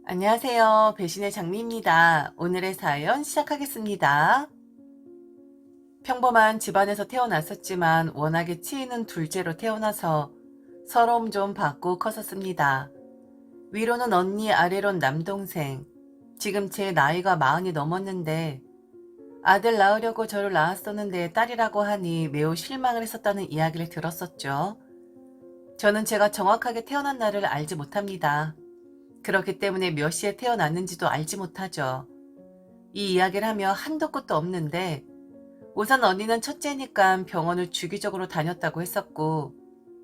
안녕하세요. 배신의 장미입니다. 오늘의 사연 시작하겠습니다. 평범한 집안에서 태어났었지만 워낙에 치이는 둘째로 태어나서 서러움 좀 받고 컸었습니다. 위로는 언니, 아래론 남동생. 지금 제 나이가 40이 넘었는데 아들 낳으려고 저를 낳았었는데 딸이라고 하니 매우 실망을 했었다는 이야기를 들었었죠. 저는 제가 정확하게 태어난 날을 알지 못합니다. 그렇기 때문에 몇 시에 태어났는지도 알지 못하죠. 이 이야기를 하며 한도 끝도 없는데 우선 언니는 첫째니까 병원을 주기적으로 다녔다고 했었고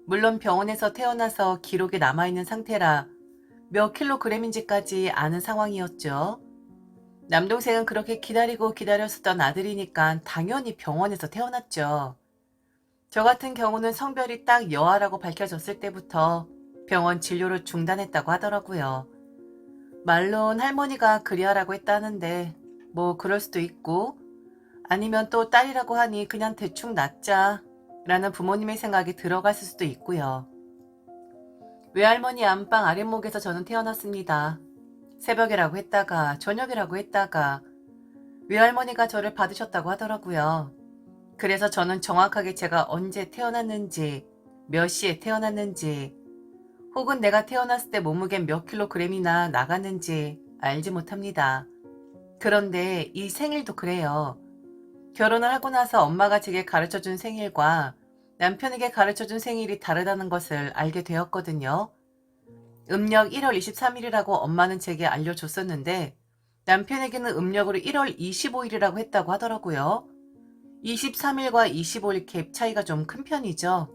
물론 병원에서 태어나서 기록이 남아있는 상태라 몇 킬로그램인지까지 아는 상황이었죠. 남동생은 그렇게 기다리고 기다렸었던 아들이니까 당연히 병원에서 태어났죠. 저 같은 경우는 성별이 딱 여아라고 밝혀졌을 때부터 병원 진료를 중단했다고 하더라고요. 말론 할머니가 그리하라고 했다는데 뭐 그럴 수도 있고 아니면 또 딸이라고 하니 그냥 대충 낳자 라는 부모님의 생각이 들어갔을 수도 있고요. 외할머니 안방 아랫목에서 저는 태어났습니다. 새벽이라고 했다가 저녁이라고 했다가 외할머니가 저를 받으셨다고 하더라고요. 그래서 저는 정확하게 제가 언제 태어났는지 몇 시에 태어났는지 혹은 내가 태어났을 때 몸무게 몇 킬로그램이나 나갔는지 알지 못합니다. 그런데 이 생일도 그래요. 결혼을 하고 나서 엄마가 제게 가르쳐준 생일과 남편에게 가르쳐준 생일이 다르다는 것을 알게 되었거든요. 음력 1월 23일이라고 엄마는 제게 알려줬었는데 남편에게는 음력으로 1월 25일이라고 했다고 하더라고요. 23일과 25일 갭 차이가 좀 큰 편이죠.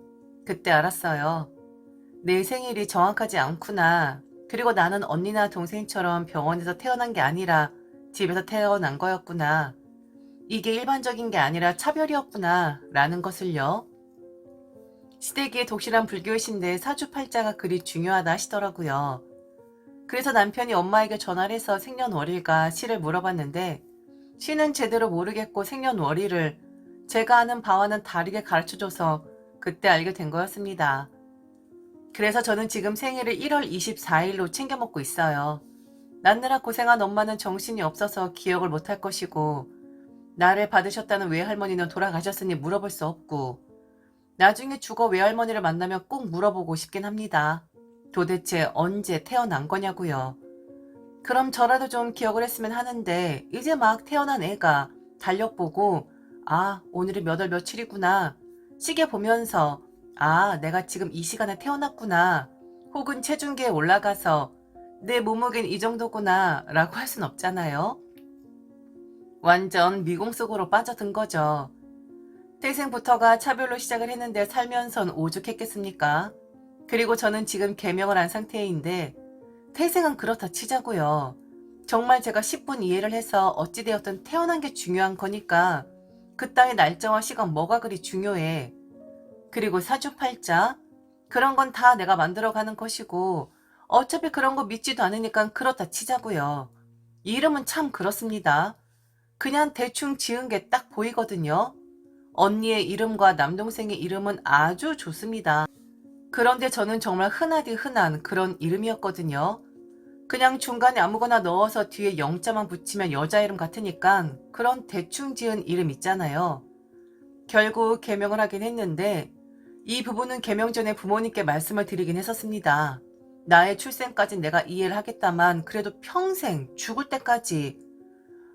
그때 알았어요. 내 생일이 정확하지 않구나. 그리고 나는 언니나 동생처럼 병원에서 태어난 게 아니라 집에서 태어난 거였구나. 이게 일반적인 게 아니라 차별이었구나 라는 것을요. 시댁이 독실한 불교이신데 사주팔자가 그리 중요하다 하시더라고요. 그래서 남편이 엄마에게 전화를 해서 생년월일과 시를 물어봤는데 시는 제대로 모르겠고 생년월일을 제가 아는 바와는 다르게 가르쳐줘서 그때 알게 된 거였습니다. 그래서 저는 지금 생일을 1월 24일로 챙겨 먹고 있어요. 낳느라 고생한 엄마는 정신이 없어서 기억을 못할 것이고 나를 받으셨다는 외할머니는 돌아가셨으니 물어볼 수 없고 나중에 죽어 외할머니를 만나면 꼭 물어보고 싶긴 합니다. 도대체 언제 태어난 거냐고요. 그럼 저라도 좀 기억을 했으면 하는데 이제 막 태어난 애가 달력 보고 아 오늘이 몇 월 며칠이구나 시계 보면서 아 내가 지금 이 시간에 태어났구나 혹은 체중계에 올라가서 내 몸무게는 이 정도구나 라고 할 순 없잖아요. 완전 미궁 속으로 빠져든 거죠. 태생부터가 차별로 시작을 했는데 살면선 오죽했겠습니까? 그리고 저는 지금 개명을 한 상태인데 태생은 그렇다 치자고요. 정말 제가 10분 이해를 해서 어찌되었든 태어난 게 중요한 거니까 그 땅의 날짜와 시간 뭐가 그리 중요해. 그리고 사주팔자 그런 건 다 내가 만들어가는 것이고 어차피 그런 거 믿지도 않으니까 그렇다 치자고요. 이름은 참 그렇습니다. 그냥 대충 지은 게 딱 보이거든요. 언니의 이름과 남동생의 이름은 아주 좋습니다. 그런데 저는 정말 흔하디 흔한 그런 이름이었거든요. 그냥 중간에 아무거나 넣어서 뒤에 영자만 붙이면 여자 이름 같으니까 그런 대충 지은 이름 있잖아요. 결국 개명을 하긴 했는데 이 부분은 개명 전에 부모님께 말씀을 드리긴 했었습니다. 나의 출생까진 내가 이해를 하겠다만 그래도 평생 죽을 때까지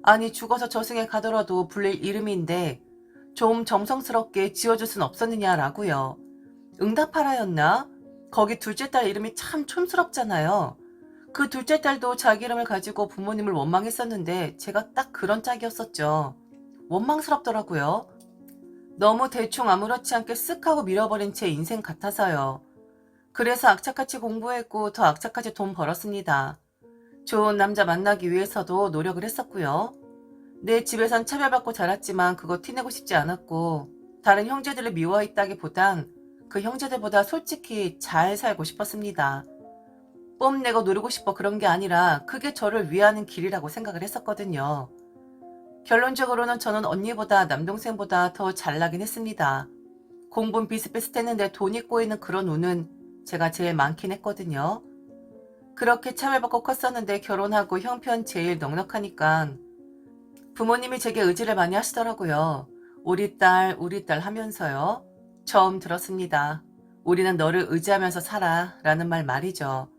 아니 죽어서 저승에 가더라도 불릴 이름인데 좀 정성스럽게 지어줄 순 없었느냐라고요. 응답하라였나? 거기 둘째 딸 이름이 참 촌스럽잖아요. 그 둘째 딸도 자기 이름을 가지고 부모님을 원망했었는데 제가 딱 그런 짝이었었죠. 원망스럽더라고요. 너무 대충 아무렇지 않게 쓱 하고 밀어버린 제 인생 같아서요. 그래서 악착같이 공부했고 더 악착같이 돈 벌었습니다. 좋은 남자 만나기 위해서도 노력을 했었고요. 내 집에선 차별받고 자랐지만 그거 티내고 싶지 않았고 다른 형제들을 미워했다기보단 그 형제들보다 솔직히 잘 살고 싶었습니다. 뽐내고 누르고 싶어 그런 게 아니라 그게 저를 위하는 길이라고 생각을 했었거든요. 결론적으로는 저는 언니보다 남동생보다 더 잘나긴 했습니다. 공부는 비슷비슷했는데 돈이 꼬이는 그런 운은 제가 제일 많긴 했거든요. 그렇게 차별받고 컸었는데 결혼하고 형편 제일 넉넉하니까 부모님이 제게 의지를 많이 하시더라고요. 우리 딸 하면서요. 처음 들었습니다. 우리는 너를 의지하면서 살아 라는 말 말이죠.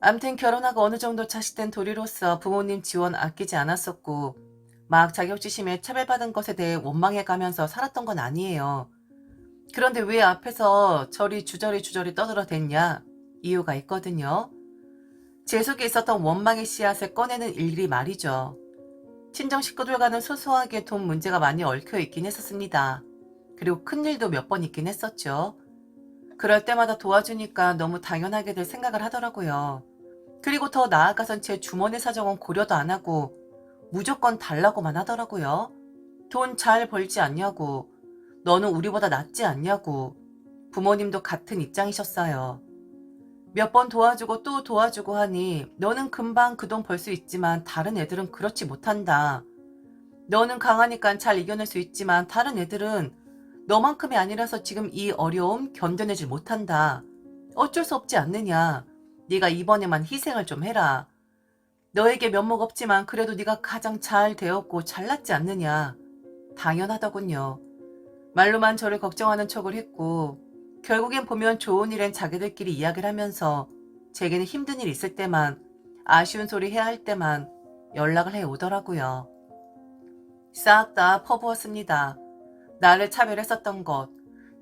암튼 결혼하고 어느 정도 자식된 도리로서 부모님 지원 아끼지 않았었고 막 자격지심에 차별받은 것에 대해 원망해가면서 살았던 건 아니에요. 그런데 왜 앞에서 저리 주저리 떠들어댔냐? 이유가 있거든요. 제 속에 있었던 원망의 씨앗을 꺼내는 일이 말이죠. 친정 식구들과는 소소하게 돈 문제가 많이 얽혀 있긴 했었습니다. 그리고 큰일도 몇 번 있긴 했었죠. 그럴 때마다 도와주니까 너무 당연하게들 생각을 하더라고요. 그리고 더 나아가선 제 주머니 사정은 고려도 안 하고 무조건 달라고만 하더라고요. 돈 잘 벌지 않냐고. 너는 우리보다 낫지 않냐고. 부모님도 같은 입장이셨어요. 몇 번 도와주고 또 도와주고 하니 너는 금방 그 돈 벌 수 있지만 다른 애들은 그렇지 못한다. 너는 강하니까 잘 이겨낼 수 있지만 다른 애들은 너만큼이 아니라서 지금 이 어려움 견뎌내질 못한다. 어쩔 수 없지 않느냐. 네가 이번에만 희생을 좀 해라. 너에게 면목 없지만 그래도 네가 가장 잘 되었고 잘났지 않느냐. 당연하더군요. 말로만 저를 걱정하는 척을 했고 결국엔 보면 좋은 일엔 자기들끼리 이야기를 하면서 제게는 힘든 일 있을 때만 아쉬운 소리 해야 할 때만 연락을 해오더라고요. 싹 다 퍼부었습니다. 나를 차별했었던 것,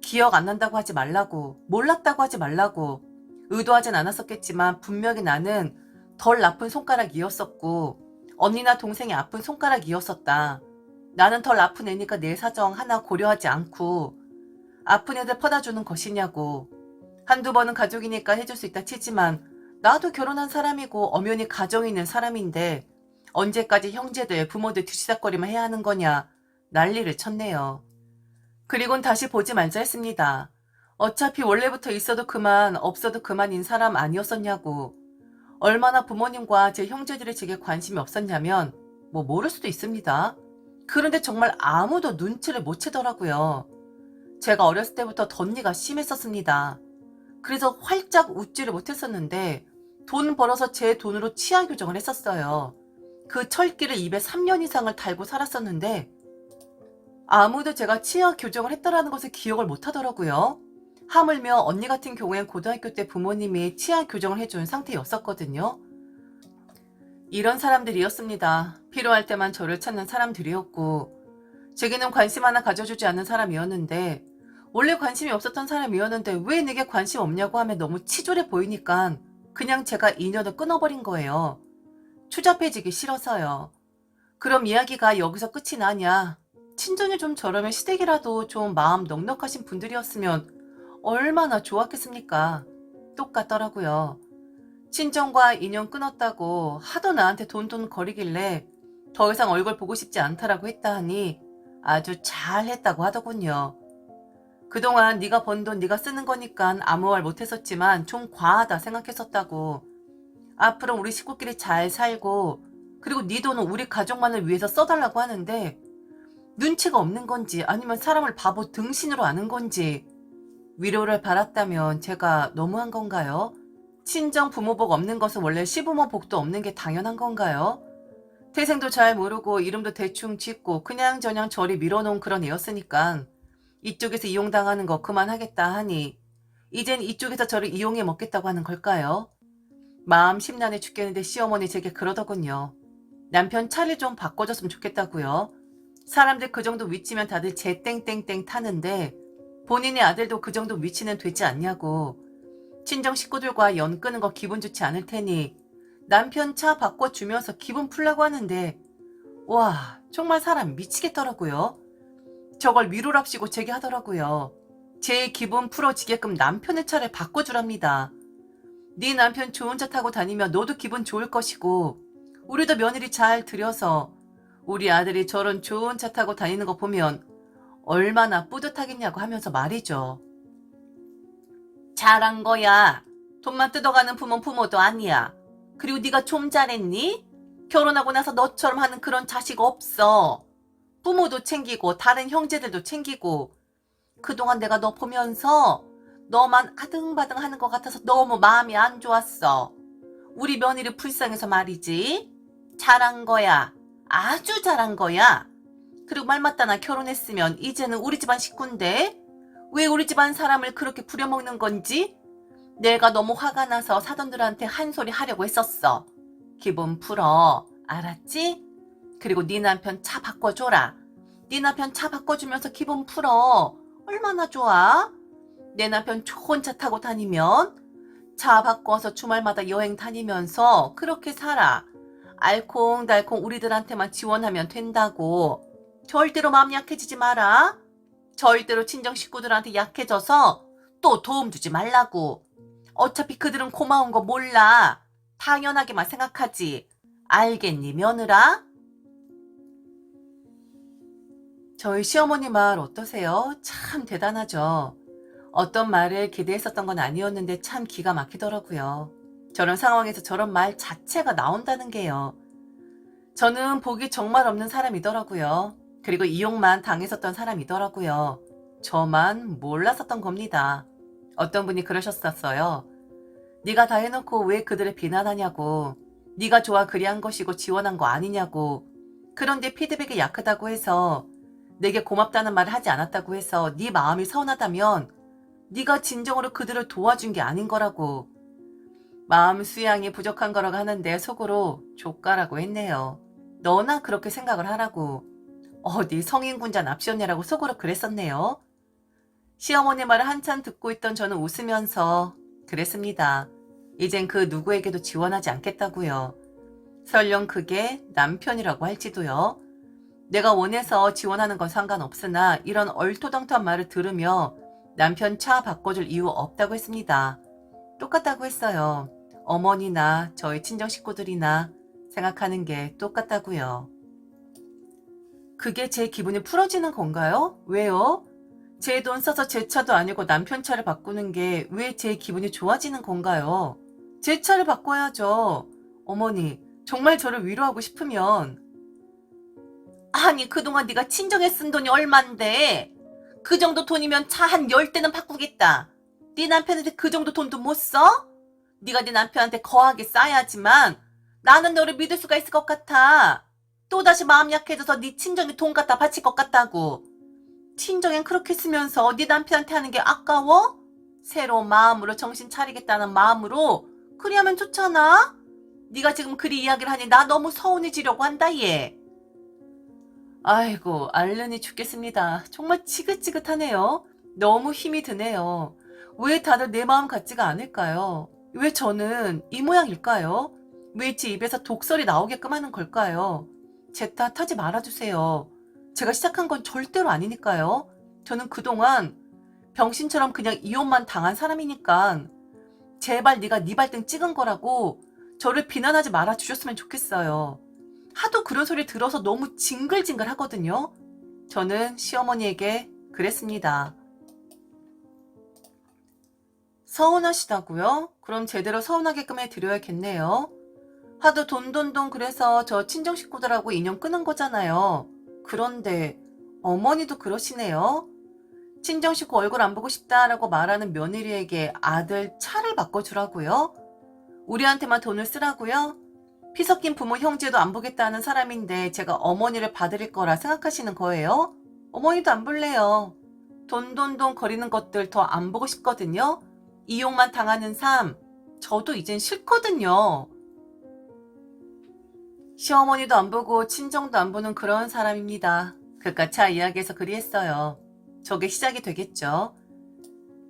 기억 안 난다고 하지 말라고, 몰랐다고 하지 말라고, 의도하진 않았었겠지만 분명히 나는 덜 나쁜 손가락이었었고 언니나 동생이 아픈 손가락이었었다. 나는 덜 아픈 애니까 내 사정 하나 고려하지 않고 아픈 애들 퍼다주는 것이냐고. 한두 번은 가족이니까 해줄 수 있다 치지만 나도 결혼한 사람이고 엄연히 가정이 있는 사람인데 언제까지 형제들 부모들 뒤치다거리만 해야 하는 거냐 난리를 쳤네요. 그리곤 다시 보지 말자 했습니다. 어차피 원래부터 있어도 그만 없어도 그만인 사람 아니었었냐고. 얼마나 부모님과 제 형제들이 제게 관심이 없었냐면 뭐 모를 수도 있습니다. 그런데 정말 아무도 눈치를 못 채더라고요. 제가 어렸을 때부터 덧니가 심했었습니다. 그래서 활짝 웃지를 못했었는데 돈 벌어서 제 돈으로 치아 교정을 했었어요. 그 철기를 입에 3년 이상을 달고 살았었는데 아무도 제가 치아 교정을 했다라는 것을 기억을 못하더라고요. 하물며 언니 같은 경우엔 고등학교 때 부모님이 치아 교정을 해준 상태였었거든요. 이런 사람들이었습니다. 필요할 때만 저를 찾는 사람들이었고 제게는 관심 하나 가져주지 않는 사람이었는데 원래 관심이 없었던 사람이었는데 왜 내게 관심 없냐고 하면 너무 치졸해 보이니까 그냥 제가 인연을 끊어버린 거예요. 추잡해지기 싫어서요. 그럼 이야기가 여기서 끝이 나냐? 친정이 좀 저러면 시댁이라도 좀 마음 넉넉하신 분들이었으면 얼마나 좋았겠습니까? 똑같더라고요. 친정과 인연 끊었다고 하도 나한테 돈돈 거리길래 더 이상 얼굴 보고 싶지 않다라고 했다 하니 아주 잘했다고 하더군요. 그동안 네가 번 돈 네가 쓰는 거니까 아무 말 못했었지만 좀 과하다 생각했었다고. 앞으로 우리 식구끼리 잘 살고 그리고 네 돈은 우리 가족만을 위해서 써달라고 하는데 눈치가 없는 건지 아니면 사람을 바보 등신으로 아는 건지 위로를 받았다면 제가 너무한 건가요? 친정 부모복 없는 것은 원래 시부모 복도 없는 게 당연한 건가요? 태생도 잘 모르고 이름도 대충 짓고 그냥저냥 저리 밀어놓은 그런 애였으니까 이쪽에서 이용당하는 거 그만하겠다 하니 이젠 이쪽에서 저를 이용해 먹겠다고 하는 걸까요? 마음 심란해 죽겠는데 시어머니 제게 그러더군요. 남편 차를 좀 바꿔줬으면 좋겠다고요. 사람들 그 정도 위치면 다들 제 땡땡땡 타는데 본인의 아들도 그 정도 위치는 되지 않냐고. 친정 식구들과 연 끄는 거 기분 좋지 않을 테니 남편 차 바꿔주면서 기분 풀라고 하는데 와 정말 사람 미치겠더라고요. 저걸 위로랍시고 제게 하더라고요. 제 기분 풀어지게끔 남편의 차를 바꿔주랍니다. 네 남편 좋은 차 타고 다니면 너도 기분 좋을 것이고 우리도 며느리 잘 들여서 우리 아들이 저런 좋은 차 타고 다니는 거 보면 얼마나 뿌듯하겠냐고 하면서 말이죠. 잘한 거야. 돈만 뜯어가는 부모는 부모도 아니야. 그리고 네가 좀 잘했니? 결혼하고 나서 너처럼 하는 그런 자식 없어. 부모도 챙기고 다른 형제들도 챙기고 그동안 내가 너 보면서 너만 아등바등 하는 것 같아서 너무 마음이 안 좋았어. 우리 며느리 불쌍해서 말이지. 잘한 거야. 아주 잘한 거야. 그리고 말 맞다 나 결혼했으면 이제는 우리 집안 식구인데 왜 우리 집안 사람을 그렇게 부려먹는 건지 내가 너무 화가 나서 사돈들한테 한 소리 하려고 했었어. 기분 풀어. 알았지? 그리고 네 남편 차 바꿔줘라. 네 남편 차 바꿔주면서 기분 풀어. 얼마나 좋아? 내 남편 좋은 차 타고 다니면 차 바꿔서 주말마다 여행 다니면서 그렇게 살아. 알콩달콩 우리들한테만 지원하면 된다고. 절대로 마음 약해지지 마라. 절대로 친정 식구들한테 약해져서 또 도움 주지 말라고. 어차피 그들은 고마운 거 몰라. 당연하게만 생각하지. 알겠니, 며느라? 저희 시어머니 말 어떠세요? 참 대단하죠. 어떤 말을 기대했었던 건 아니었는데 참 기가 막히더라고요. 저런 상황에서 저런 말 자체가 나온다는 게요. 저는 복이 정말 없는 사람이더라고요. 그리고 이용만 당했었던 사람이더라고요. 저만 몰랐었던 겁니다. 어떤 분이 그러셨었어요. 네가 다 해놓고 왜 그들을 비난하냐고. 네가 좋아 그리한 것이고 지원한 거 아니냐고. 그런데 피드백이 약하다고 해서 내게 고맙다는 말을 하지 않았다고 해서 네 마음이 서운하다면 네가 진정으로 그들을 도와준 게 아닌 거라고. 마음 수양이 부족한 거라고 하는데 속으로 조카라고 했네요. 너나 그렇게 생각을 하라고. 어디 성인군자 납시었냐라고 속으로 그랬었네요. 시어머니 말을 한참 듣고 있던 저는 웃으면서 그랬습니다. 이젠 그 누구에게도 지원하지 않겠다고요. 설령 그게 남편이라고 할지도요. 내가 원해서 지원하는 건 상관없으나 이런 얼토당토한 말을 들으며 남편 차 바꿔줄 이유 없다고 했습니다. 똑같다고 했어요. 어머니나 저희 친정 식구들이나 생각하는 게 똑같다고요. 그게 제 기분이 풀어지는 건가요? 왜요? 제 돈 써서 제 차도 아니고 남편 차를 바꾸는 게 왜 제 기분이 좋아지는 건가요? 제 차를 바꿔야죠. 어머니, 정말 저를 위로하고 싶으면. 아니, 그동안 네가 친정에 쓴 돈이 얼만데? 그 정도 돈이면 차 한 10대는 바꾸겠다. 네 남편한테 그 정도 돈도 못 써? 네가 네 남편한테 거하게 쌓아야지만 나는 너를 믿을 수가 있을 것 같아. 또다시 마음 약해져서 네 친정에 돈 갖다 바칠 것 같다고. 친정엔 그렇게 쓰면서 네 남편한테 하는 게 아까워? 새로운 마음으로 정신 차리겠다는 마음으로 그리 하면 좋잖아? 네가 지금 그리 이야기를 하니 나 너무 서운해지려고 한다 얘. 아이고 알른이 죽겠습니다. 정말 지긋지긋하네요. 너무 힘이 드네요. 왜 다들 내 마음 같지가 않을까요? 왜 저는 이 모양일까요? 왜 제 입에서 독설이 나오게끔 하는 걸까요? 제 탓 하지 말아주세요. 제가 시작한 건 절대로 아니니까요. 저는 그동안 병신처럼 그냥 이혼만 당한 사람이니까 제발 네가 네 발등 찍은 거라고 저를 비난하지 말아주셨으면 좋겠어요. 하도 그런 소리 들어서 너무 징글징글 하거든요. 저는 시어머니에게 그랬습니다. 서운하시다고요? 그럼 제대로 서운하게끔 해드려야겠네요. 하도 돈돈돈 그래서 저 친정 식구들하고 인연 끊은 거잖아요. 그런데 어머니도 그러시네요. 친정 식구 얼굴 안 보고 싶다라고 말하는 며느리에게 아들 차를 바꿔주라고요? 우리한테만 돈을 쓰라고요? 피 섞인 부모 형제도 안 보겠다는 사람인데 제가 어머니를 봐드릴 거라 생각하시는 거예요? 어머니도 안 볼래요. 돈돈돈 거리는 것들 더 안 보고 싶거든요. 이용만 당하는 삶 저도 이젠 싫거든요. 시어머니도 안 보고 친정도 안 보는 그런 사람입니다. 그깟 차 이야기에서 그리 했어요. 저게 시작이 되겠죠.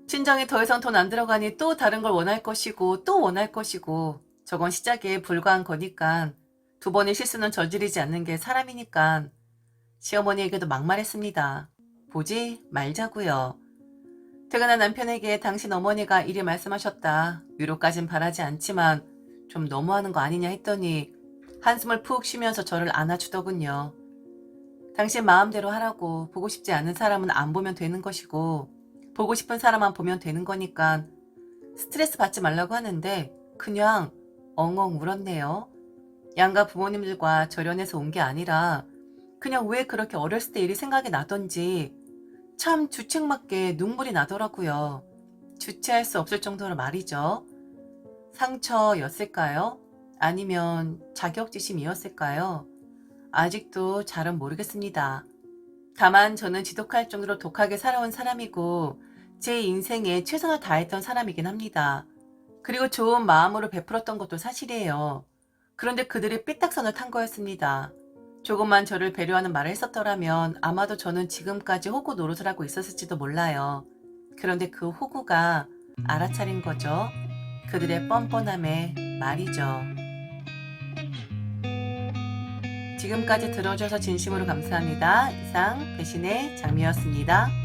친정에 더 이상 돈 안 들어가니 또 다른 걸 원할 것이고 또 원할 것이고 저건 시작에 불과한 거니까 두 번의 실수는 저지르지 않는 게 사람이니까 시어머니에게도 막말했습니다. 보지 말자고요. 퇴근한 남편에게 당신 어머니가 이리 말씀하셨다. 위로까진 바라지 않지만 좀 너무하는 거 아니냐 했더니 한숨을 푹 쉬면서 저를 안아주더군요. 당신 마음대로 하라고. 보고 싶지 않은 사람은 안 보면 되는 것이고 보고 싶은 사람만 보면 되는 거니까 스트레스 받지 말라고 하는데 그냥 엉엉 울었네요. 양가 부모님들과 절연해서 온 게 아니라 그냥 왜 그렇게 어렸을 때 일이 생각이 나던지 참 주책맞게 눈물이 나더라고요. 주체할 수 없을 정도로 말이죠. 상처였을까요? 아니면 자격지심이었을까요? 아직도 잘은 모르겠습니다. 다만 저는 지독할 정도로 독하게 살아온 사람이고 제 인생에 최선을 다했던 사람이긴 합니다. 그리고 좋은 마음으로 베풀었던 것도 사실이에요. 그런데 그들이 삐딱선을 탄 거였습니다. 조금만 저를 배려하는 말을 했었더라면 아마도 저는 지금까지 호구 노릇을 하고 있었을지도 몰라요. 그런데 그 호구가 알아차린 거죠. 그들의 뻔뻔함에 말이죠. 지금까지 들어줘서 진심으로 감사합니다. 이상 배신의 장미였습니다.